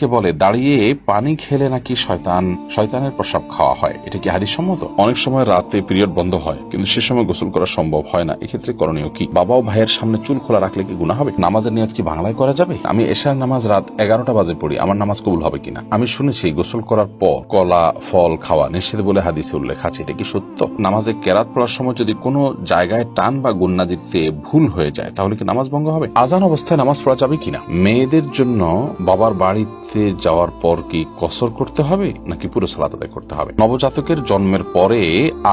অনেকে বলে দাঁড়িয়ে পানি খেলে নাকি শয়তানের প্রসাব খাওয়া হয়, এটা কি হাদিস সম্মত? অনেক সময় রাতে পিরিয়ড বন্ধ হয় কিন্তু সে সময় গোসল করা সম্ভব হয় না, এক্ষেত্রে করণীয় কি? বাবা ও ভাইয়ের সামনে চুল খোলা রাখলে কি গুনাহ হবে? নামাজের নিয়ত কি বাংলায় করা যাবে? আমি এশার নামাজ রাত 11টা বাজে পড়ি, আমার নামাজ কবুল হবে কিনা? আমি শুনেছি গোসল করার পর কলা ফল খাওয়া নিষেধ বলে হাদিসে উল্লেখ আছে, এটা কি সত্য? নামাজে কেরাত পড়ার সময় যদি কোনো জায়গায় টান বা গুন্না দিতে ভুল হয়ে যায় তাহলে কি নামাজ ভঙ্গ হবে? আজান অবস্থায় নামাজ পড়া যাবে কিনা? মেয়েদের জন্য বাবার বাড়িতে যাওয়ার পর কি কসর করতে হবে নাকি পুরো সালাত আদায় করতে হবে? নবজাতকের জন্মের পরে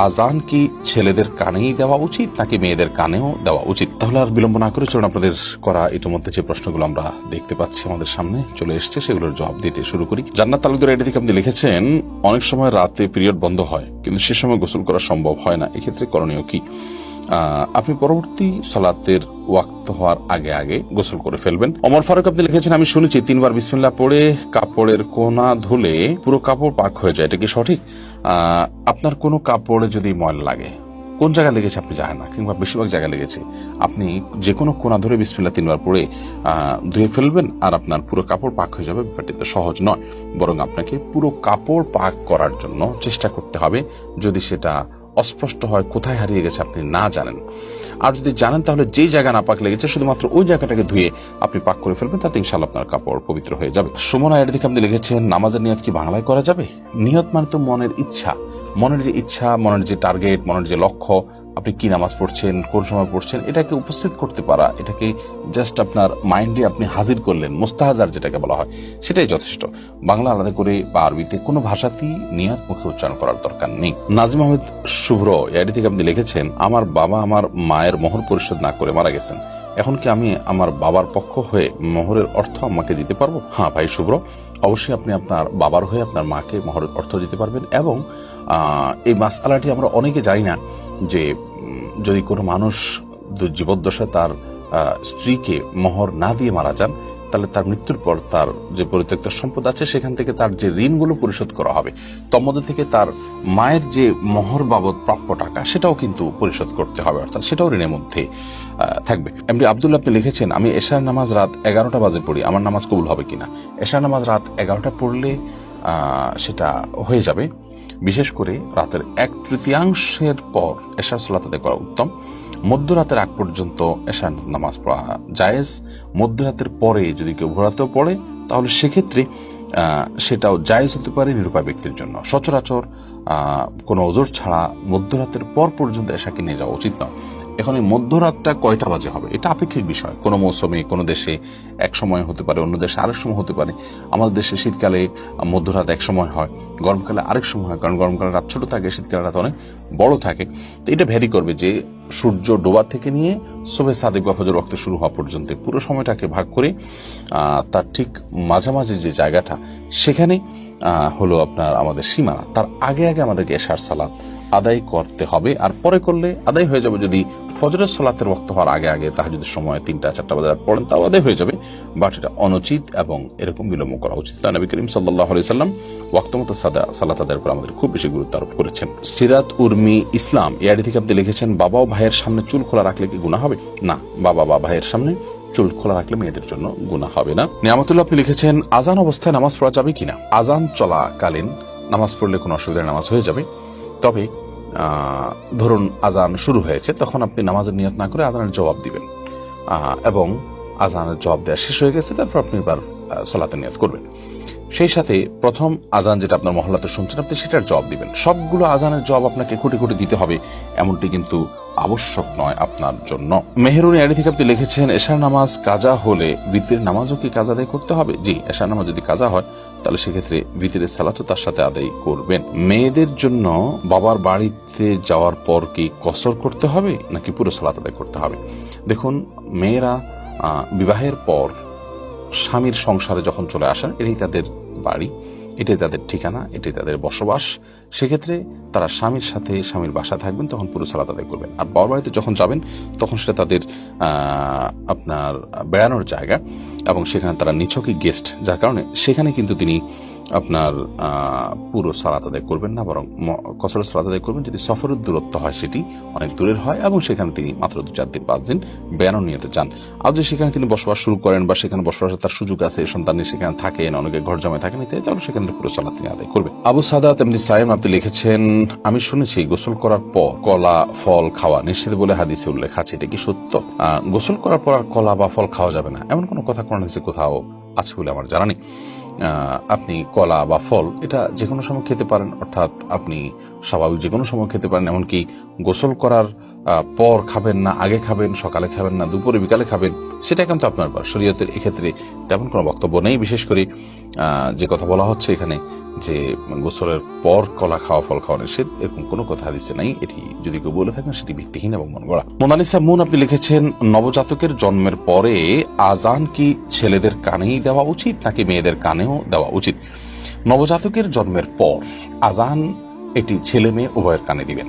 আজান কি ছেলেদের কানেই দেওয়া উচিত নাকি মেয়েদের কানেও দেওয়া উচিত? তাহলে আর বিলম্ব না করে চলুন আপনাদের করা ইতিমধ্যে যে প্রশ্নগুলো আমরা দেখতে পাচ্ছি আমাদের সামনে চলে এসছে সেগুলোর জবাব দিতে শুরু করি। জান্নাত তালুকদার আইডি থেকে আপনি লিখেছেন, অনেক সময় রাতে পিরিয়ড বন্ধ হয় কিন্তু সে সময় গোসল করা সম্ভব হয় না, এক্ষেত্রে করণীয় কি? আপনি পরবর্তী সালাতের ওয়াক্ত হওয়ার আগে আগে গোসল করে ফেলবেন। ওমর ফারুক আপনি লিখেছেন, আমি শুনেছি 3 বার বিসমিল্লাহ পড়ে কাপড়ের কোনা ধুলে পুরো কাপড় পাক হয়ে যায়, এটা কি সঠিক? আপনার কোনো কাপড়ে যদি ময়লা লাগে, কোন জায়গায় লেগেছে আপনি জানেন না, কিংবা বেশিরভাগ জায়গায় লেগেছে, আপনি যে কোনো কোনা ধরে বিসমিল্লাহ 3 বার পড়ে ধুয়ে ফেলবেন আর আপনার পুরো কাপড় পাক হয়ে যাবে। ব্যাপারটি তো সহজ নয়, বরং আপনাকে পুরো কাপড় পাক করার জন্য চেষ্টা করতে হবে। যদি সেটা অস্পষ্ট হয়, কোথায় হারিয়ে গেছে আপনি না জানেন, আর যদি জানেন তাহলে যেই জায়গা না পাক লেগেছে শুধুমাত্র ওই জায়গাটাকে ধুয়ে আপনি পাক করে ফেলবেন, তাতে ইনশাআল্লাহ আপনার কাপড় পবিত্র হয়ে যাবে। সুমনা এর দিকে আপনি লিখেছেন, নামাজের নিয়ত কি বাংলায় করা যাবে? নিয়ত মানে তো মনের ইচ্ছা, মনের যে ইচ্ছা, মনের যে টার্গেট, মনের যে লক্ষ্য, আপনি কি নামাজ পড়ছেন, কোন সময় পড়ছেন, এটাকে উপস্থিত করতে পারা, এটাকে জাস্ট আপনার মাইন্ডে আপনি হাজির করলেন, মুস্তাহাজার যেটাকে বলা হয়, সেটাই যথেষ্ট। বাংলা আলাদা করে বা আরবিতে কোনো ভাষাতেই নিয়ত মুখে উচ্চারণ করার দরকার নেই। নাজিম আহমেদ শুভ্র এআইডি থেকে আপনি লিখেছেন, আমার বাবা আমার মায়ের মোহর পরিশোধ না করে মারা গেছেন, এখন কি আমি আমার বাবার পক্ষ হয়ে মোহরের অর্থ আমাকে দিতে পারবো? হ্যাঁ ভাই শুভ্র, অবশ্যই আপনি আপনার বাবার হয়ে আপনার মাকে মোহরের অর্থ দিতে পারবেন। এবং এই মাসআলাটি আমরা অনেকে জানি না যে যদি কোনো মানুষ জীবদ্দশায় তার স্ত্রীকে মোহর না দিয়ে মারা যান, তাহলে তার মৃত্যুর পর তার যে পরিত্যক্ত সম্পদ আছে সেখান থেকে তার যে ঋণগুলো পরিশোধ করা হবে, তন্মধ্যে থেকে তার মায়ের যে মোহর বাবদ প্রাপ্য টাকা সেটাও কিন্তু পরিশোধ করতে হবে, অর্থাৎ সেটাও ঋণের মধ্যে থাকবে। এমডি আব্দুল্লাহ আপনি লিখেছেন, আমি এশার নামাজ রাত 11টা বাজে পড়ি, আমার নামাজ কবুল হবে কিনা? এশার নামাজ রাত 11টা পড়লে সেটা হয়ে যাবে। বিশেষ করে রাতের 1/3 পর এশার সালাত আদায় করা উত্তম। মধ্যরাতের আগ পর্যন্ত এশার নামাজ পড়া জায়েজ। মধ্যরাতের পরে যদি কেউ ভোরাতেও পড়ে তাহলে সেক্ষেত্রে সেটাও জায়েজ হতে পারে নিরুপায় ব্যক্তির জন্য। সচরাচর কোনো ওজর ছাড়া মধ্যরাতের পর পর্যন্ত এশাকে নিয়ে যাওয়া উচিত নয়। এখন এই মধ্যরাতটা কয়টা বাজে হবে এটা আপেক্ষিক বিষয়, কোনো মৌসুমে কোনো দেশে এক সময় হতে পারে, অন্য দেশে আরেক সময় হতে পারে। আমাদের দেশে শীতকালে মধ্যরাত এক সময় হয়, গরমকালে আরেক সময় হয়, কারণ গরমকালে রাত ছোট থাকে, শীতকালে রাত অনেক বড় থাকে। তো এটা ভ্যারি করবে যে সূর্য ডোবা থেকে নিয়ে সুবহে সাদিক বা ফজর ওয়াক্ত শুরু হওয়া পর্যন্ত পুরো সময়টাকে ভাগ করে তার ঠিক মাঝামাঝি যে জায়গাটা সেখানে হলো আপনার আমাদের সীমানা, তার আগে আগে আমাদেরকে এশার সালাত আদায় করতে হবে। আর পরে করলে আদায় হয়ে যাবে, যদি ফজরের সালাতের ওয়াক্ত হওয়ার আগে আগে তাহাজ্জুদের সময় 3টা-4টা বাজে রাত পড়েন তাও আদায় হয়ে যাবে, বাট এটা অনুচিত এবং এরকম বিলম্ব করা উচিত না। নবী করিম সাল্লাল্লাহু আলাইহি সাল্লাম ওয়াক্ত মতো সালাত আদায়ের উপর আমাদের খুব বেশি গুরুত্ব আরোপ করেছেন। সিরাত উর্মি ইসলাম এআইডি থেকে আপনি লিখেছেন, বাবা ও ভাইয়ের সামনে চুল খোলা রাখলে কি গুনাহ হবে? না, বাবা বা ভাইয়ের সামনে চুল খোলা রাখলে মেয়েদের জন্য গুনাহ হবে না। নিয়ামতুল্লাহ আপনি লিখেছেন, আজান অবস্থায় নামাজ পড়া যাবে কিনা? আজান চলাকালীন নামাজ পড়লে কোনো অসুবিধার নামাজ হয়ে যাবে, তবে ধরুন আজান শুরু হয়েছে, তখন আপনি নামাজের নিয়ত না করে আজানের জবাব দিবেন, এবং আজানের জবাব দেওয়া শেষ হয়ে গেছে তারপর আপনি এবার সালাতের নিয়ত করবেন। সেই সাথে প্রথম আজান যেটা আপনার মহল্লাতে শুনছেন আপনি সেটার জবাব দিবেন। সবগুলো আজানের জবাব আপনাকে খুঁটি খুঁটি দিতে হবে এমনটি কিন্তু আবশ্যক নয় আপনার জন্য। মেহেরুন এআইডি থেকে আপনি লিখেছেন, এশার নামাজ কাজা হলে ভিতরের নামাজও কি কাজা আদায় করতে হবে? জি, এশার নামাজ যদি কাজা হয় তাহলে সেক্ষেত্রে ভিতরের সালাতও তার সাথে আদায় করবেন। মেয়েদের জন্য বাবার বাড়িতে যাওয়ার পর কি কসর করতে হবে নাকি পুরো সালাত আদায় করতে হবে? দেখুন, মেয়েরা বিবাহের পর স্বামীর সংসারে যখন চলে আসেন, এটাই তাদের বাড়ি, এটাই তাদের ঠিকানা, এটাই তাদের বসবাস। সেক্ষেত্রে তারা স্বামীর সাথে স্বামীর বাসা থাকবেন, তখন পুরো সালাত আদায় করবেন। আর বাবার বাড়িতে যখন যাবেন তখন সেটা তাদের আপনার বেড়ানোর জায়গা এবং সেখানে তারা নিছকই গেস্ট, যার কারণে সেখানে কিন্তু তিনি আপনার পুরো সালাত আদায় করবেন না, বরং কসরের সালাত আদায় করবেন যদি সফরের দূরত্ব হয়, সেটি অনেক দূরের হয় এবং সেখানে তিনি মাত্র 2-4 দিন 5 দিন বেড়ানো নিয়ে যান। আর যদি সেখানে তিনি বসবাস শুরু করেন বা সেখানে বসবাসের তার সুযোগ আছে, সন্তান সেখানে থাকেন, অনেকে ঘর জমে থাকেন, তাহলে সেখানে পুরো সালাত তিনি আদায় করবেন। আবু সাদাত এমনি সাইম আপনি লিখেছেন, আমি শুনেছি গোসল করার পর কলা ফল খাওয়া নিষেধ বলে হাদিসে উল্লেখ আছে, এটা কি সত্য? গোসল করার পর আর কলা বা ফল খাওয়া যাবে না এমন কোনো কথা কোরআন হাদিসে কোথাও আছে বলে আমার জানা নেই। আপনি কলা বা ফল এটা যে কোনো সময় খেতে পারেন, অর্থাৎ আপনি স্বাভাবিক যে কোনো সময় খেতে পারেন, এমনকি গোসল করার পর খাবেন না, আগে খাবেন, সকালে খাবেন না, দুপুরে বিকালে খাবেন, সেটা কিন্তু আপনার ব্যাপার। শরীয়তের এক্ষেত্রে তেমন কোনো বক্তব্য নেই। বিশেষ করে যে কথা বলা হচ্ছে এখানে যে গোসলের পর কলা খাওয়া, ফল খাওয়া নিষেধ, এরকম কোনো কথা হাদিসে নাই। এটি যদি কেউ বলে থাকেন সেটি ভিত্তিহীন এবং মন গড়া। মোনালিসা মুন আপনি লিখেছেন, নবজাতকের জন্মের পরে আজান কি ছেলেদের কানেই দেওয়া উচিত নাকি মেয়েদের কানেও দেওয়া উচিত? নবজাতকের জন্মের পর আজান এটি ছেলে মেয়ে উভয়ের কানে দিবেন।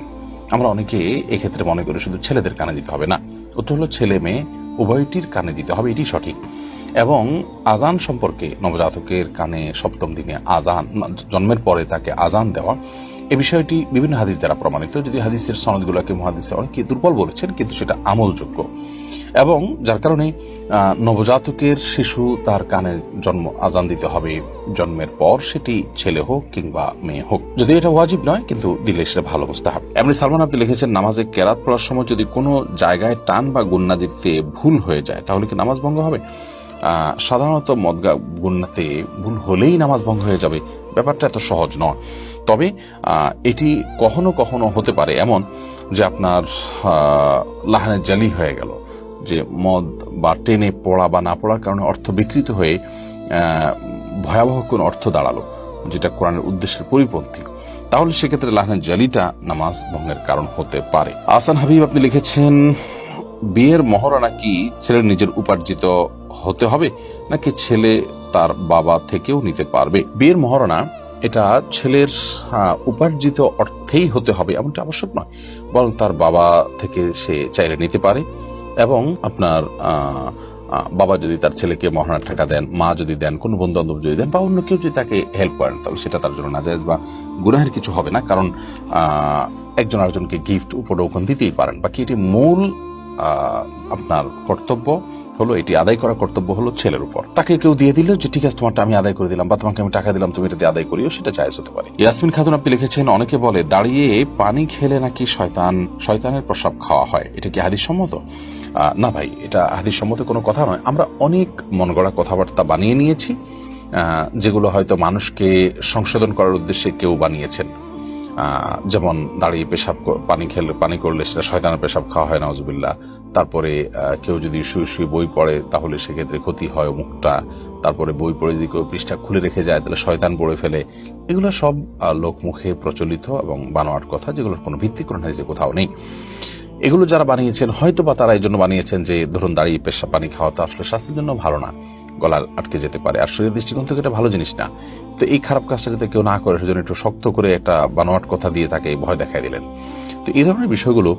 আমরা অনেকে এক্ষেত্রে মনে করি শুধু ছেলেদের কানে দিতে হবে, না, উত্তর হলো ছেলে মেয়ে উভয়টির কানে দিতে হবে, এটি সঠিক। এবং আজান সম্পর্কে নবজাতকের কানে সপ্তম দিনে আজান, জন্মের পরে তাকে আজান দেওয়া, এই বিষয়টি বিভিন্ন হাদিস দ্বারা প্রমাণিত। যদি হাদিসের সনদগুলোকে মুহাদ্দিসরা অনেকে দুর্বল বলেছেন, কিন্তু সেটা আমলযোগ্য। এবং যার কারণে নবজাতকের শিশু তার কানে জন্ম আজান দিতে হবে জন্মের পর, সেটি ছেলে হোক কিংবা মেয়ে হোক। যদি এটা ওয়াজিব নয়, কিন্তু দিলে সেটা ভালো মুস্তাহাব। এমনি সালমান আপনি লিখেছেন, নামাজে কেরাত পড়ার সময় যদি কোনো জায়গায় টান বা গুন্না দিতে ভুল হয়ে যায় তাহলে কি নামাজ ভঙ্গ হবে? সাধারণত মদগা গুন্নাতে ভুল হলেই নামাজ ভঙ্গ হয়ে যাবে, ব্যাপারটা এত সহজ নয়। তবে এটি কখনো কখনো হতে পারে এমন যে আপনার লাহানে জালি হয়ে গেল, যে মদ বা টেনে পড়া বা না পড়ার কারণে অর্থ বিকৃত হয়ে ভয়াবহ কোন অর্থ দাঁড়ালো যেটা কোরআনের উদ্দেশ্যের পরিপন্থী, তাহলে সেক্ষেত্রে লাহানের জালিটা নামাজ ভঙ্গের কারণ হতে পারে। আহসান হাবিব আপনি লিখেছেন, বিয়ের মহরানা কি ছেলের নিজের উপার্জিত হতে হবে নাকি ছেলে তার বাবা থেকেও নিতে পারবে? বিয়ের মহরানা এটা ছেলের উপার্জিত অর্থেই হতে হবে এমনটা আবশ্যক নয়, বরং তার বাবা থেকে সে চাইলে নিতে পারে। এবং আপনার বাবা যদি তার ছেলেকে মহারণার টাকা দেন, মা যদি দেন, কোনো বন্ধু বান্ধব যদি দেন, বা অন্য কেউ যদি তাকে হেল্প করেন, তাহলে সেটা তার জন্য নাজায়েজ বা গুনাহের কিছু হবে না। কারণ একজন আরেকজনকে গিফট উপঢৌকন দিতেই পারেন। বাকি এটি মূল আপনার কর্তব্য হলো, এটি আদায় করার কর্তব্য হলো ছেলের উপর। তাকে কেউ দিয়ে দিল যে ঠিক আছে তোমারটা আমি আদায় করে দিলাম, বা তোমাকে আমি টাকা দিলাম তুমি এটা দিয়ে আদায় করিও, সেটা জায়েজ হতে পারে। ইয়াসমিন খাতুন আপনি লিখেছেন, অনেকে বলে দাঁড়িয়ে পানি খেলে নাকি শয়তানের প্রসাব খাওয়া হয়, এটা কি হাদিস সম্মত? না ভাই, এটা হাদিস সম্মত কোনো কথা নয়। আমরা অনেক মন গড়া কথাবার্তা বানিয়ে নিয়েছি, যেগুলো হয়তো মানুষকে সংশোধন করার উদ্দেশ্যে কেউ বানিয়েছেন। যেমন দাঁড়িয়ে পানি করলে সেটা শয়তানের পেশাব খাওয়া হয়, নাউজুবিল্লাহ। তারপরে কেউ যদি শুয়ে শুয়ে বই পড়ে তাহলে সেক্ষেত্রে ক্ষতি হয় মুখটা। তারপরে বই পড়ে যদি কেউ পৃষ্ঠা খুলে রেখে যায় তাহলে শয়তান পড়ে ফেলে। এগুলো সব লোকমুখে প্রচলিত এবং বানোয়াট কথা, যেগুলোর কোনো ভিত্তি কোরআন হাদিসে কোথাও নেই। এগুলো যারা বানিয়েছেন হয়তো বা তারা এই জন্য বানিয়েছেন যে ধরুন দাঁড়িয়ে পেশাব পানি খাওয়া তো আসলে স্বাস্থ্যের জন্য ভালো না, গলা আটকে যেতে পারে, আর শরীরের দৃষ্টিকোণ থেকে এটা ভালো জিনিস না। তো এই খারাপ কাজটা যাতে কেউ না করে সেজন্য একটু শক্ত করে একটা বানোয়াট কথা দিয়ে তাকে ভয় দেখাই দিলেন। তো এই ধরনের বিষয়গুলো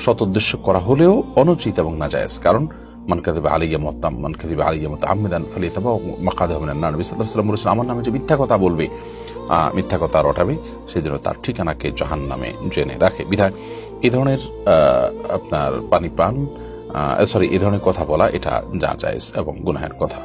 সৎ উদ্দেশ্য করা হলেও অনুচিত এবং নাজায়েজ। কারণ মান কাযিবা আলাইয়া মুতাআম্মিদান ফালিয়াতাবাওয়া মাকআদাহু মিনান নার। নবী সাল্লাল্লাহু আলাইহি ওয়াসাল্লাম বলেছেন, আমার নামে যে মিথ্যা কথা বলবে, মিথ্যা কথা রটাবে, সেজন্য তার ঠিকানাকে জাহান্নামে জেনে রাখে। বিধায় এই ধরনের আপনার এই ধরনের কথা বলা এটা জায়েজ এবং গুনাহের কথা।